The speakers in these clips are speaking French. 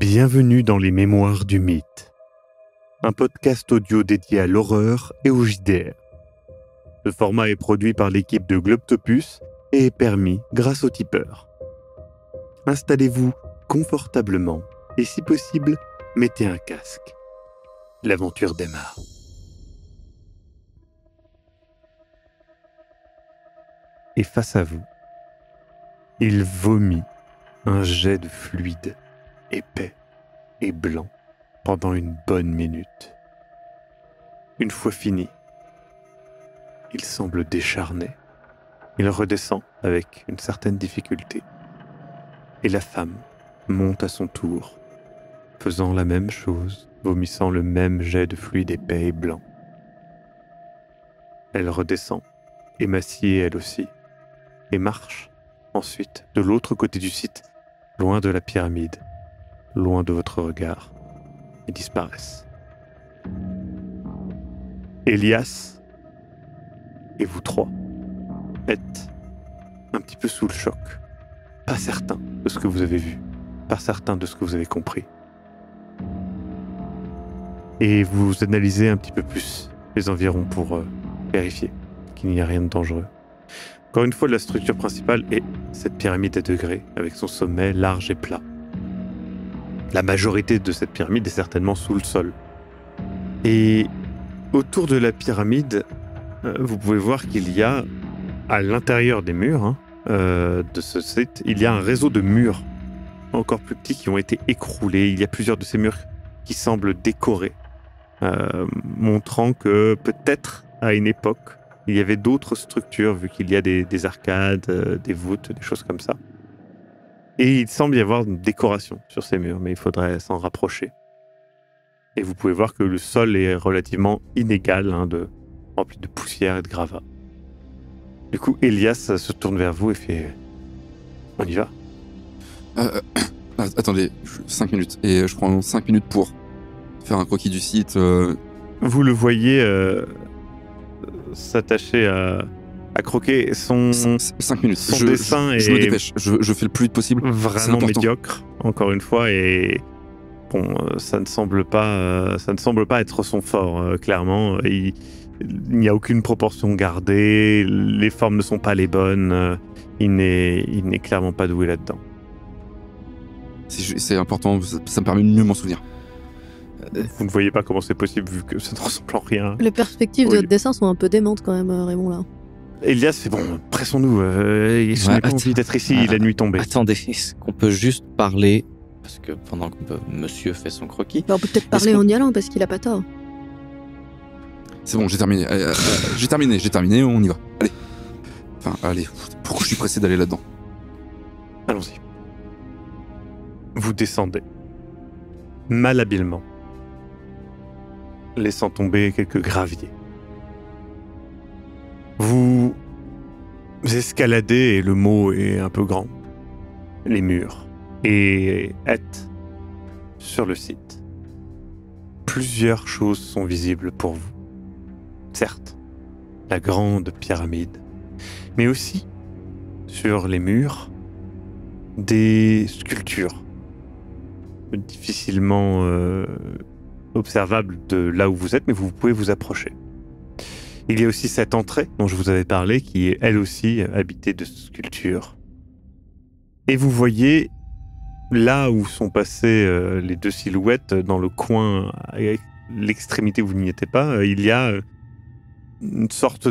Bienvenue dans les Mémoires du Mythe, un podcast audio dédié à l'horreur et au JDR. Ce format est produit par l'équipe de Globtopus et est permis grâce au tipeur. Installez-vous confortablement et si possible, mettez un casque. L'aventure démarre. Et face à vous, il vomit un jet de fluide épais et blanc pendant une bonne minute. Une fois fini, il semble décharné. Il redescend avec une certaine difficulté. Et la femme monte à son tour, faisant la même chose, vomissant le même jet de fluide épais et blanc. Elle redescend, émaciée elle aussi, et marche ensuite de l'autre côté du site, loin de la pyramide, loin de votre regard, et disparaissent. Elias et vous trois êtes un petit peu sous le choc, pas certain de ce que vous avez vu, pas certain de ce que vous avez compris. Et vous analysez un petit peu plus les environs pour vérifier qu'il n'y a rien de dangereux. Encore une fois, la structure principale est cette pyramide à degrés, avec son sommet large et plat. La majorité de cette pyramide est certainement sous le sol. Et autour de la pyramide, vous pouvez voir qu'il y a, à l'intérieur des murs de ce site, il y a un réseau de murs encore plus petits qui ont été écroulés. Il y a plusieurs de ces murs qui semblent décorés, montrant que peut-être à une époque, il y avait d'autres structures, vu qu'il y a des arcades, des voûtes, des choses comme ça. Et il semble y avoir une décoration sur ces murs, mais il faudrait s'en rapprocher. Et vous pouvez voir que le sol est relativement inégal, rempli de poussière et de gravats. Du coup, Elias se tourne vers vous et fait « On y va ?» Attendez, 5 minutes. Et je prends 5 minutes pour faire un croquis du site. Vous le voyez s'attacher à croquer. 5 minutes. Son dessin je me dépêche. Je fais le plus vite possible. Vraiment médiocre, encore une fois, et bon, ça ne semble pas être son fort, clairement. Il n'y a aucune proportion gardée, les formes ne sont pas les bonnes, il n'est clairement pas doué là-dedans. C'est important, ça me permet de mieux m'en souvenir. Vous ne voyez pas comment c'est possible vu que ça ne ressemble en rien. Les perspectives de votre dessin sont un peu démentes quand même, Raymond, là. Elias fait bon, pressons-nous, je n'ai pas envie d'être ici, la nuit tombée. Attendez, est-ce qu'on peut juste parler, parce que pendant que monsieur fait son croquis... On peut peut-être parler en y allant, parce qu'il a pas tort. C'est bon, j'ai terminé. J'ai terminé, on y va. Allez, pourquoi je suis pressé d'aller là-dedans ? Allons-y. Vous descendez, malhabilement, laissant tomber quelques graviers. Vous escaladez, et le mot est un peu grand, les murs, et êtes sur le site. Plusieurs choses sont visibles pour vous. Certes, la grande pyramide, mais aussi, sur les murs, des sculptures difficilement observables de là où vous êtes, mais vous pouvez vous approcher. Il y a aussi cette entrée dont je vous avais parlé, qui est elle aussi habitée de sculptures. Et vous voyez, là où sont passées les deux silhouettes, dans le coin, à l'extrémité où vous n'y étiez pas, il y a une sorte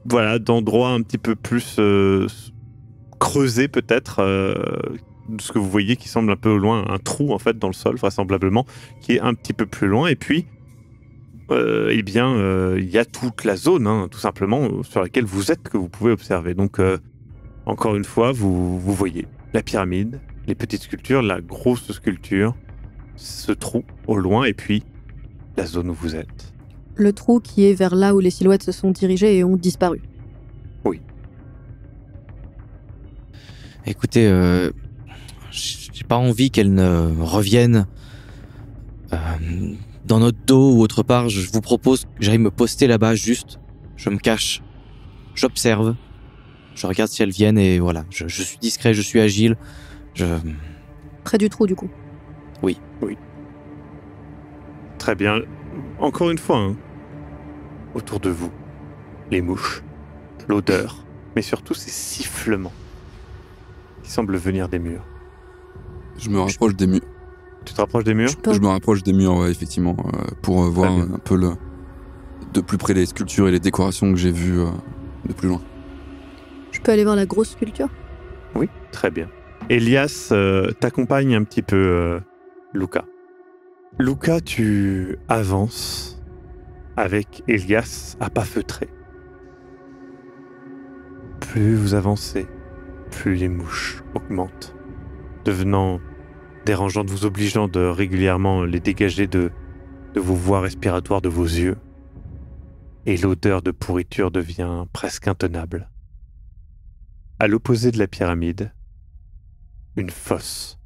d'endroit un petit peu plus creusé peut-être, de ce que vous voyez qui semble un peu au loin, un trou en fait dans le sol vraisemblablement, qui est un petit peu plus loin, et puis il y a toute la zone, tout simplement, sur laquelle vous êtes, que vous pouvez observer. Donc, encore une fois, vous voyez la pyramide, les petites sculptures, la grosse sculpture, ce trou au loin, et puis la zone où vous êtes. Le trou qui est vers là où les silhouettes se sont dirigées et ont disparu. Oui. Écoutez, j'ai pas envie qu'elle ne revienne dans notre dos ou autre part. Je vous propose que j'aille me poster là-bas, juste. Je me cache, j'observe, je regarde si elles viennent et voilà. Je suis discret, je suis agile. Près du trou, du coup. Très bien. Encore une fois, hein, autour de vous, les mouches, l'odeur, mais surtout ces sifflements qui semblent venir des murs. Je me rapproche des murs. Tu te rapproches des murs? Je me rapproche des murs, ouais, effectivement, pour voir bien. un peu de plus près les sculptures et les décorations que j'ai vues de plus loin. Je peux aller voir la grosse sculpture? Oui, très bien. Elias t'accompagne un petit peu, Luca. Luca, tu avances avec Elias à pas feutrés. Plus vous avancez, plus les mouches augmentent, devenant dérangeantes, vous obligeant de régulièrement les dégager de vos voies respiratoires, de vos yeux. Et l'odeur de pourriture devient presque intenable. À l'opposé de la pyramide, une fosse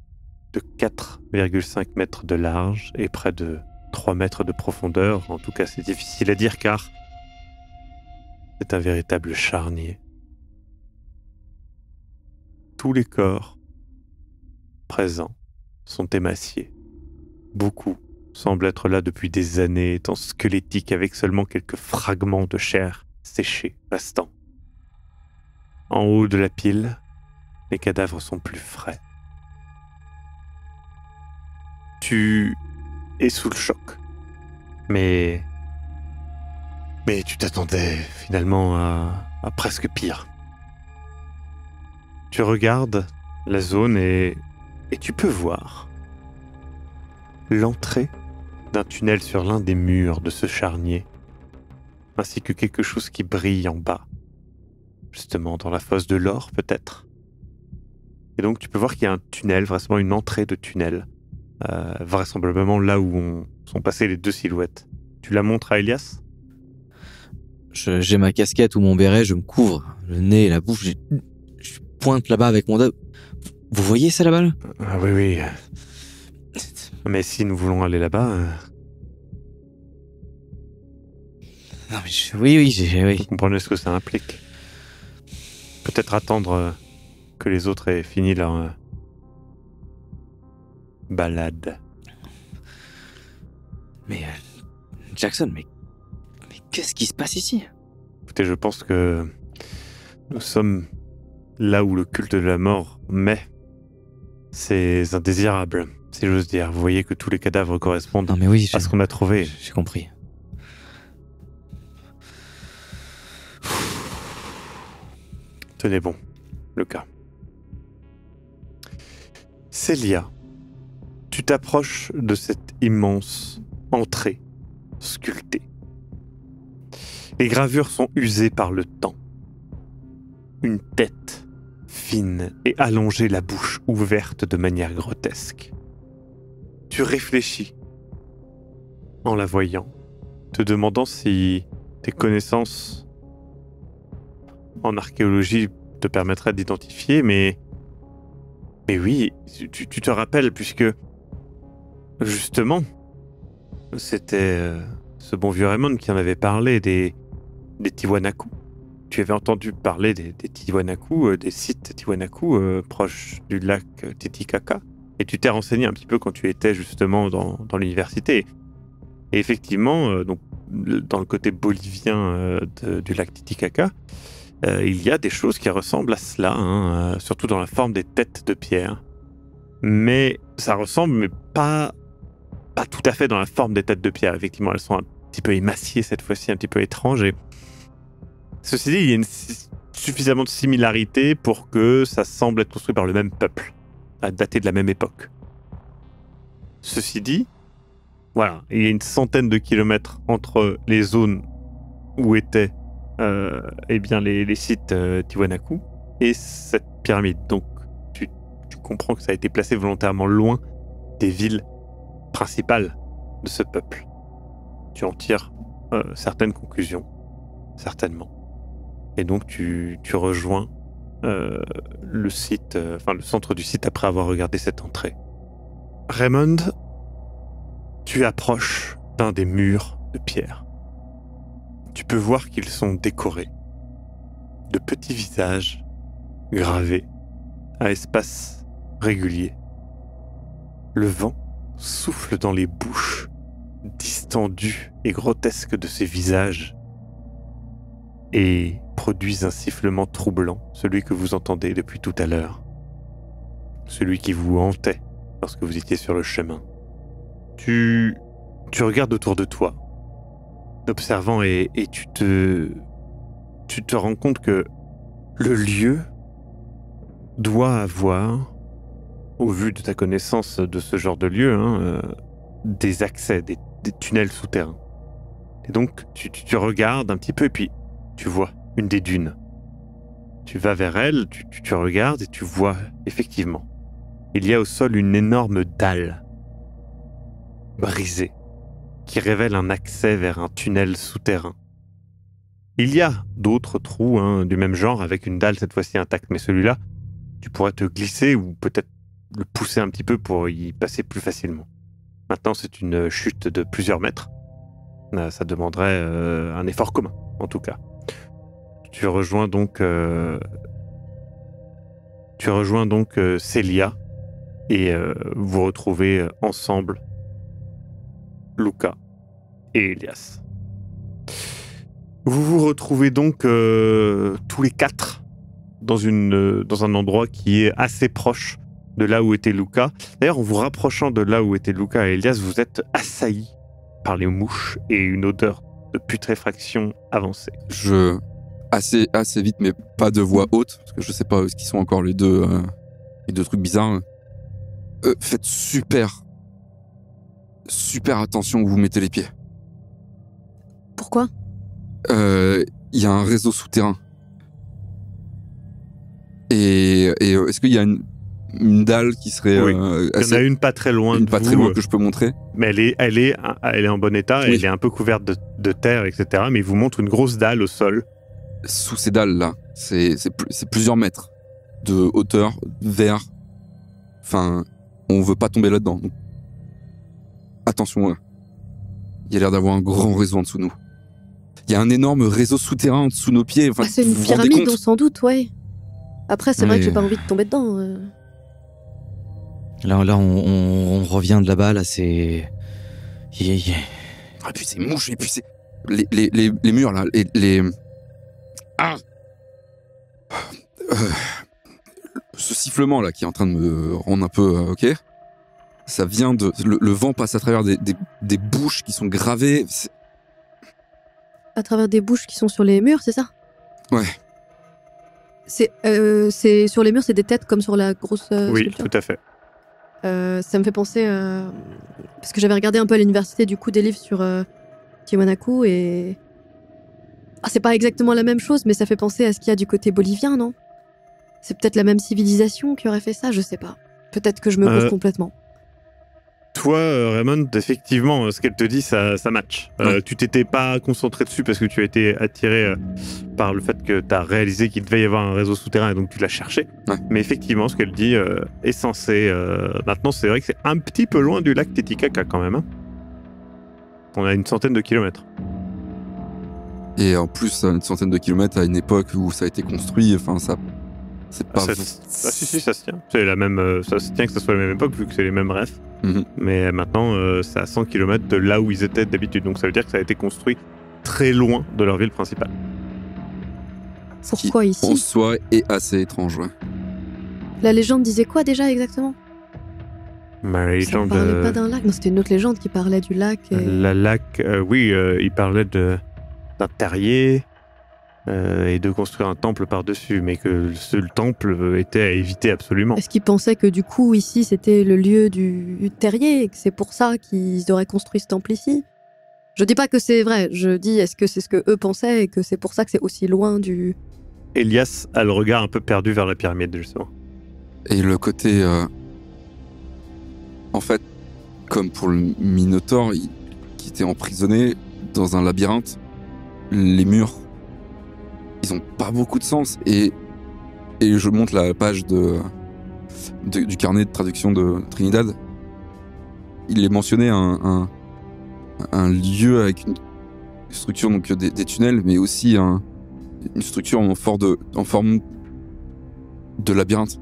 de 4,5 mètres de large et près de 3 mètres de profondeur. En tout cas, c'est difficile à dire car c'est un véritable charnier. Tous les corps présents sont émaciés. Beaucoup semblent être là depuis des années, étant squelettiques avec seulement quelques fragments de chair séchés restants. En haut de la pile, les cadavres sont plus frais. Tu es sous le choc. Mais tu t'attendais finalement à presque pire. Tu regardes la zone et tu peux voir l'entrée d'un tunnel sur l'un des murs de ce charnier, ainsi que quelque chose qui brille en bas, justement dans la fosse de l'or peut-être. Et donc tu peux voir qu'il y a un tunnel, vraisemblablement une entrée de tunnel, vraisemblablement là où sont passées les deux silhouettes. Tu la montres à Elias? J'ai ma casquette ou mon béret, je me couvre le nez et la bouche. Je pointe là-bas avec mon doigt. Vous voyez ça là-bas là? Ah oui. Mais si nous voulons aller là-bas... Non mais oui. Vous comprenez ce que ça implique. Peut-être attendre que les autres aient fini leur balade. Mais Jackson, mais qu'est-ce qui se passe ici? Écoutez, je pense que nous sommes là où le culte de la mort met ses indésirables, si j'ose dire. Vous voyez que tous les cadavres correspondent Non mais oui, à ce qu'on a trouvé. j'ai compris. Tenez bon, Lucas. Célia, tu t'approches de cette immense entrée sculptée. Les gravures sont usées par le temps. Une tête fine et allongée, la bouche ouverte de manière grotesque. Tu réfléchis en la voyant, te demandant si tes connaissances en archéologie te permettraient d'identifier, mais oui, tu te rappelles, puisque justement, c'était ce bon vieux Raymond qui en avait parlé des Tiwanaku. Tu avais entendu parler des Tiwanaku, des sites Tiwanaku proches du lac Titicaca, et tu t'es renseigné un petit peu quand tu étais justement dans l'université. Et effectivement, donc, dans le côté bolivien du lac Titicaca, il y a des choses qui ressemblent à cela, hein, surtout dans la forme des têtes de pierre. Mais ça ressemble, mais pas tout à fait dans la forme des têtes de pierre. Effectivement, elles sont un petit peu émaciées cette fois-ci, un petit peu étranges. Et ceci dit, il y a suffisamment de similarité pour que ça semble être construit par le même peuple, à dater de la même époque. Ceci dit, voilà, il y a une centaine de kilomètres entre les zones où étaient les sites Tiwanaku et cette pyramide. Donc, tu comprends que ça a été placé volontairement loin des villes principales de ce peuple. Tu en tires certaines conclusions, certainement. Et donc, tu rejoins le site, le centre du site après avoir regardé cette entrée. Raymond, tu approches d'un des murs de pierre. Tu peux voir qu'ils sont décorés de petits visages gravés à espaces réguliers. Le vent souffle dans les bouches distendues et grotesques de ces visages et produisent un sifflement troublant, celui que vous entendez depuis tout à l'heure. Celui qui vous hantait lorsque vous étiez sur le chemin. Tu regardes autour de toi, observant, et tu te rends compte que le lieu doit avoir, au vu de ta connaissance de ce genre de lieu, des accès, des tunnels souterrains. Et donc, tu regardes un petit peu et puis tu vois une des dunes. Tu vas vers elle, tu regardes et tu vois, effectivement, il y a au sol une énorme dalle brisée qui révèle un accès vers un tunnel souterrain. Il y a d'autres trous du même genre avec une dalle cette fois-ci intacte, mais celui-là, tu pourrais te glisser ou peut-être le pousser un petit peu pour y passer plus facilement. Maintenant, c'est une chute de plusieurs mètres. Ça demanderait un effort commun, en tout cas. Tu rejoins donc Célia et vous retrouvez ensemble Luca et Elias. Vous vous retrouvez donc tous les quatre dans un endroit qui est assez proche de là où était Luca. D'ailleurs, en vous rapprochant de là où étaient Luca et Elias, vous êtes assaillis par les mouches et une odeur de putréfaction avancée. Assez vite, mais pas de voix haute, parce que je sais pas ce qui sont encore les deux trucs bizarres. Faites super attention où vous mettez les pieds. Pourquoi ? Il y a un réseau souterrain. Et est-ce qu'il y a une dalle qui serait... Oui. Il y en a une pas très loin de très loin que je peux montrer. Mais elle est en bon état, oui. Elle est un peu couverte de terre, etc. Mais il vous montre une grosse dalle au sol. Sous ces dalles-là, c'est plusieurs mètres de hauteur, vers... Enfin, on veut pas tomber là-dedans. Donc, attention, il y a l'air d'avoir un grand réseau en dessous de nous. Il y a un énorme réseau souterrain en dessous de nos pieds. Enfin, c'est une pyramide, sans doute, ouais. Après, c'est vrai que j'ai pas envie de tomber dedans. Là, on revient de là-bas, là, c'est... Ah, puis c'est mouche, et puis c'est... Les murs, là, Ah Ce sifflement, là, qui est en train de me rendre un peu... ok. Ça vient de... Le vent passe à travers des bouches qui sont gravées. À travers des bouches qui sont sur les murs, c'est ça ? Ouais. C'est sur les murs, c'est des têtes comme sur la grosse oui, sculpture. tout à fait. Ça me fait penser parce que j'avais regardé un peu à l'université du coup des livres sur Tiwanaku et c'est pas exactement la même chose, mais ça fait penser à ce qu'il y a du côté bolivien, non ? C'est peut-être la même civilisation qui aurait fait ça, je sais pas. Peut-être que je me gourre complètement. Toi, Raymond, effectivement, ce qu'elle te dit, ça match. Tu t'étais pas concentré dessus parce que tu as été attiré par le fait que tu as réalisé qu'il devait y avoir un réseau souterrain et donc tu l'as cherché. Ouais. Mais effectivement, ce qu'elle dit est censé... maintenant, c'est vrai que c'est un petit peu loin du lac Titicaca quand même. On a une centaine de kilomètres. Et en plus, une centaine de kilomètres à une époque où ça a été construit, enfin, ça... C'est pas... si, ça se tient. C'est la même, ça se tient que ça soit la même époque vu que c'est les mêmes refs. Mm-hmm. Mais maintenant, c'est à 100 km de là où ils étaient d'habitude. Donc ça veut dire que ça a été construit très loin de leur ville principale. Pourquoi ici ? En soi est assez étrange, ouais. La légende disait quoi déjà exactement ? La légende... Ça parlait pas d'un lac ? Non, c'était une autre légende qui parlait du lac. La lac, oui, il parlait d'un terrier et de construire un temple par-dessus, mais que le temple était à éviter absolument. Est-ce qu'ils pensaient que du coup ici c'était le lieu du terrier et que c'est pour ça qu'ils auraient construit ce temple ici ? Je dis pas que c'est vrai, je dis est-ce que c'est ce que eux pensaient et que c'est pour ça que c'est aussi loin du... Elias a le regard un peu perdu vers la pyramide, justement. Et le côté... En fait, comme pour le Minotaure, qui était emprisonné dans un labyrinthe, les murs, ils ont pas beaucoup de sens. Et je montre la page du carnet de traduction de Trinidad. Il est mentionné un lieu avec une structure, donc des tunnels, mais aussi une structure en forme de labyrinthe.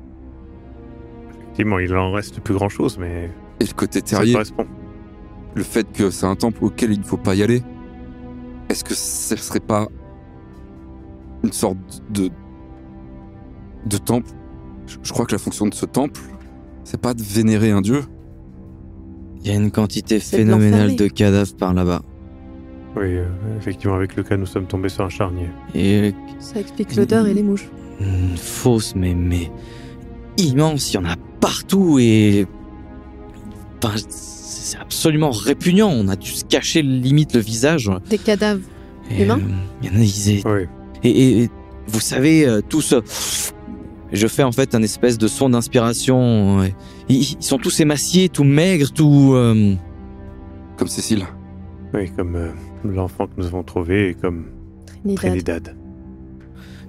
Effectivement, il en reste plus grand-chose, mais... Et le côté Ça terrier, correspond. le fait que c'est un temple auquel il ne faut pas y aller, est-ce que ce serait pas une sorte de temple? Je crois que la fonction de ce temple, c'est pas de vénérer un dieu. Il y a une quantité C'est de phénoménale l'enfermer. de cadavres par là-bas. Oui, effectivement, avec le cas, nous sommes tombés sur un charnier. Et Ça explique l'odeur et les mouches. une fosse, mais immense, il y en a partout et... Enfin, c'est absolument répugnant. On a dû se cacher limite le visage. Des cadavres. Et, Humains il y en a, Oui. et vous savez, tous... je fais en fait un espèce de son d'inspiration. Ils sont tous émaciés, tout maigres, tout... Comme Cécile. Oui, comme l'enfant que nous avons trouvé et comme Trinidad. Trinidad.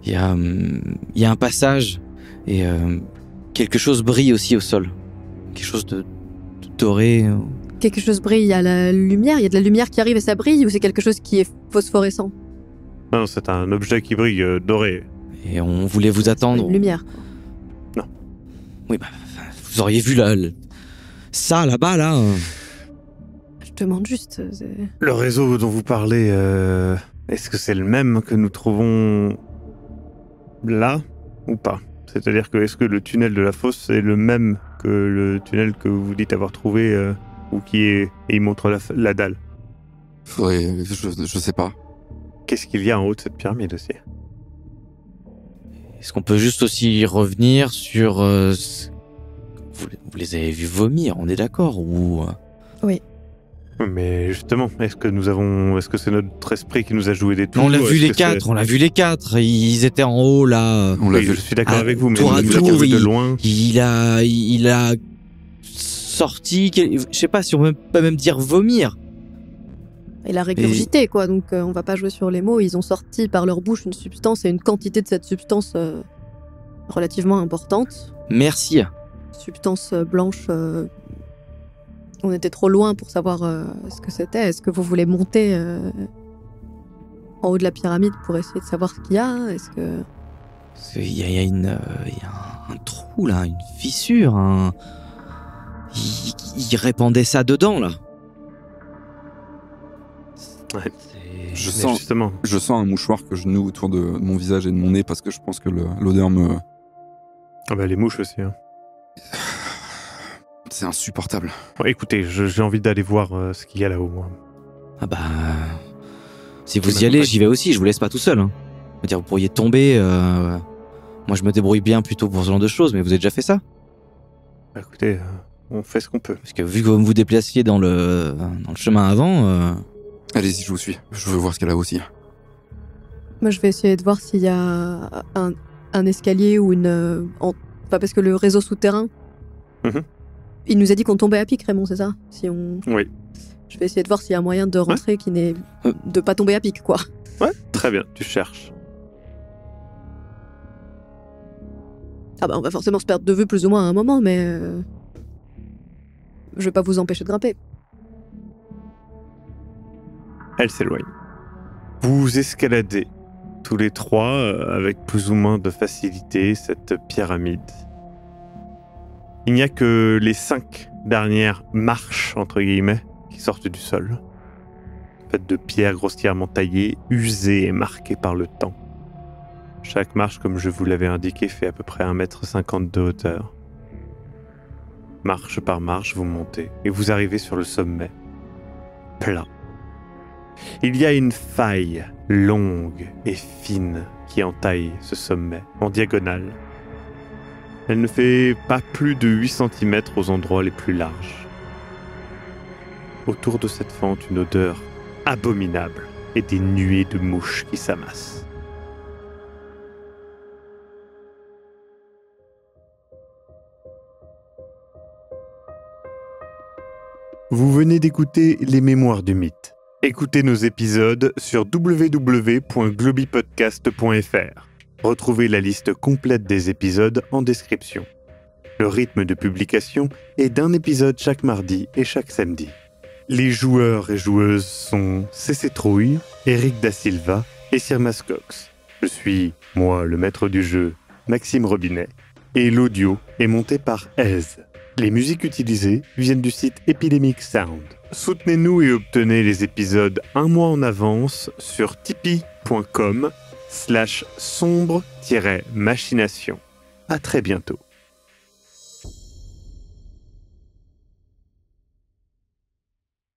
Il y a un passage et quelque chose brille aussi au sol. Quelque chose de doré. Quelque chose brille, il y a la lumière, il y a de la lumière qui arrive et ça brille, ou c'est quelque chose qui est phosphorescent? Non, c'est un objet qui brille, doré. Et on voulait vous attendre. Une lumière. Oui, bah, vous auriez vu ça là-bas, là. Je demande juste. Le réseau dont vous parlez, est-ce que c'est le même que nous trouvons là ou pas? C'est-à-dire que est-ce que le tunnel de la fosse est le même que le tunnel que vous dites avoir trouvé ou qui est... Et il montre la dalle. Faudrait... Je sais pas. Qu'est-ce qu'il y a en haut de cette pyramide aussi? Est-ce qu'on peut juste aussi revenir sur... vous les avez vus vomir, on est d'accord? Ou... Mais justement, est-ce que c'est notre esprit qui nous a joué des tours? On l'a vu Est-ce les que quatre, on l'a vu les quatre. Ils étaient en haut, là. On l'a Oui, vu. je suis d'accord Ah, avec vous, mais tour à nous l'avons tour, vu de loin. Il a sorti... Je sais pas si on peut même dire vomir. Il a régurgité, quoi, donc on va pas jouer sur les mots. Ils ont sorti par leur bouche une substance et une quantité de cette substance relativement importante. Merci. Substance blanche. On était trop loin pour savoir ce que c'était. Est-ce que vous voulez monter en haut de la pyramide pour essayer de savoir ce qu'il y a? Est-ce que... Il y a un trou, là, une fissure. Il répandait ça dedans, là. Ouais. Je Mais sens- justement, Je sens un mouchoir que je noue autour de mon visage et de mon nez parce que je pense que l'odeur me... ah bah, les mouches aussi. Hein. C'est insupportable. Bon, écoutez, j'ai envie d'aller voir ce qu'il y a là-haut, moi. Ah bah... Si Tu vous y allez, m'accompagnes. j'y vais aussi, je vous laisse pas tout seul. Hein. Je veux dire, vous pourriez tomber... Moi, je me débrouille bien plutôt pour ce genre de choses, mais vous avez déjà fait ça? Bah, écoutez, on fait ce qu'on peut. Parce que vu que vous vous déplaciez dans le chemin avant... Allez-y, je vous suis. Je veux voir ce qu'elle a aussi. Moi, je vais essayer de voir s'il y a un escalier ou une... Enfin, parce que le réseau souterrain... Mhm. Il nous a dit qu'on tombait à pic, Raymond, c'est ça? Si on... Oui. Je vais essayer de voir s'il y a un moyen de rentrer qui n'est... de pas tomber à pic, quoi. Ouais, très bien, tu cherches. Ah bah, on va forcément se perdre de vue plus ou moins à un moment, mais... Je vais pas vous empêcher de grimper. Elle s'éloigne. Vous escaladez tous les trois avec plus ou moins de facilité cette pyramide. Il n'y a que les 5 dernières marches, entre guillemets, qui sortent du sol. Faites de pierres grossièrement taillées, usées et marquées par le temps. Chaque marche, comme je vous l'avais indiqué, fait à peu près 1,50 m de hauteur. Marche par marche, vous montez et vous arrivez sur le sommet. Plat. Il y a une faille longue et fine qui entaille ce sommet, en diagonale. Elle ne fait pas plus de 8 cm aux endroits les plus larges. Autour de cette fente, une odeur abominable et des nuées de mouches qui s'amassent. Vous venez d'écouter Les Mémoires du Mythe. Écoutez nos épisodes sur www.globipodcast.fr. Retrouvez la liste complète des épisodes en description. Le rythme de publication est d'un épisode chaque mardi et chaque samedi. Les joueurs et joueuses sont CC Trouille, Eric Da Silva et Sirmas Cox. Je suis, moi, le maître du jeu, Maxime Robinet, et l'audio est monté par Ez. Les musiques utilisées viennent du site Epidemic Sound. Soutenez-nous et obtenez les épisodes un mois en avance sur tipeee.com/sombre-machination. À très bientôt.